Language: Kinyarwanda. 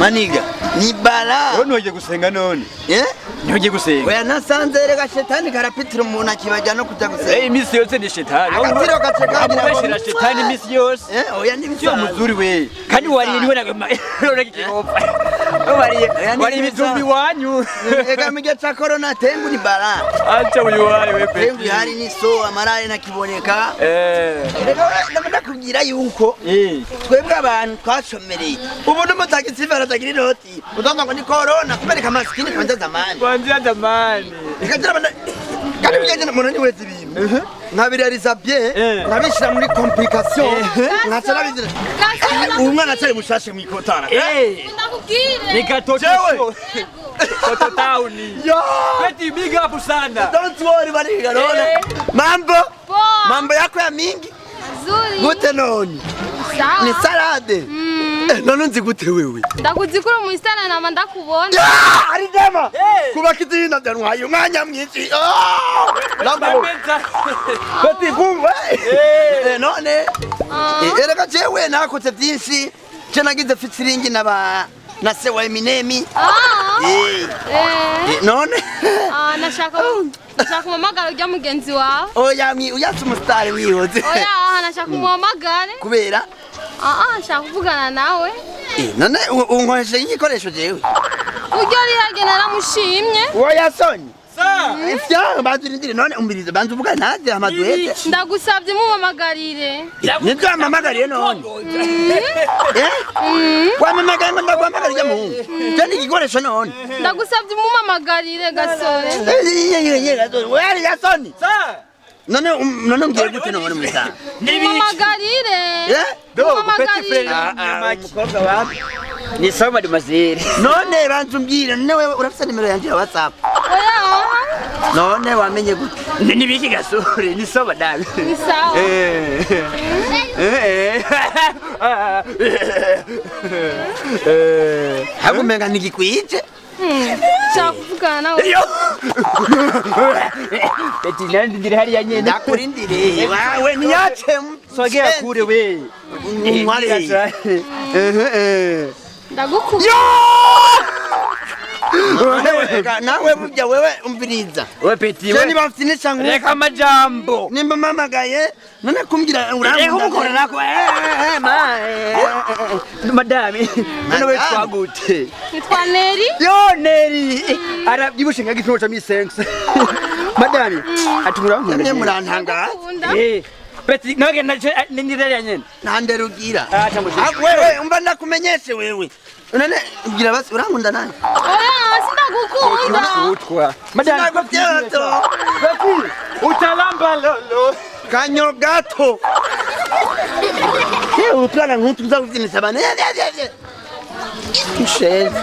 maniga ni bala wowe ntugiye gusenga none ntugiye gusenga oya nasanze rega shetani karapitira umuntu akibajya no kujya gusenga imisi yose ni shetani agatiro gacekanye abashira shetani imisi yose oya ni byo muzuri we kandi wariwe nagomba kigopa wari ibijumbi wanyu ega mige cha corona tembu ni bala acha uyu wari we pe tembu hari ni so amaraye nakiboneka rega kugira yuko twebwe abantu twashomereye ubu n'umutagisi baratagira inoti udonda ngo ni corona kubereka maskini kwanza zamani ikajira bana kandi bigeze umuntu ni wese ibintu nkabirariza bien nkabishira muri complication nkacana bizira umwana cyari mushashe mu ikotara ndakubwire ni gatoto Toto town Peti big up sana don't worry bariga none mambo yako ya mingi nzuri gute none sawa ni salade none nzi gute wewe ndakuzikura mu istana na ndakubona ari dema kuba kidina byanwaye umwanya mwinshi lambo Peti kumva none ereka jewe nakoze byinshi je nagize fitiringi na se wa Eminemi none nashaka umamagara ujya mugenzi wawe oya uyatse umusitari wihoze oya nashaka umamagare kubera nshaka kuvugana nawe none unkoresha igikoresho jewe uryo rirage naramushimye oya soni ifya bazirindire none umbirize banze uvuga ntaze amaduhete ndagusabye mumamagarire nibyo amamagariye none wamamagara ngo ndagwamagarije muhungu cyane igikoresho none ndagusabye mumamagarire gasore wari ya soni none ngiye gute none mwisa mumamagarire umukobwa wawe ni sawa mademoiselle none banze umbwire none wewe urafite nimero yanjye ya WhatsApp oya none wamenye gute ni biki gasore ni sawa dawe ni sawa hagumenga nigikwije Chakuvugana nawe Peti nandi ndiri hari ya nyene ndakurindire wawe niyache sogea kure we mwari ndagukubye nawe burya wewe umviriza we Peti we niba mfite n'icyangu reka amajambo nimba mamagaye none kumbwira reka umukorera ko madame none we twagute nitwa Neri yo Neri arabyibushe nka gifimo cha misense madame atumura mwe murantanga Peti nage nindire ya nyene nande rugira wewe umva ndakumenyeshe wewe none ugira basi urankunda nani oya sindagukunda utwa madame ndagufyeto Peti utalamba lolo kanyo gato utwana nkutu uzakuzinisa bane Shezi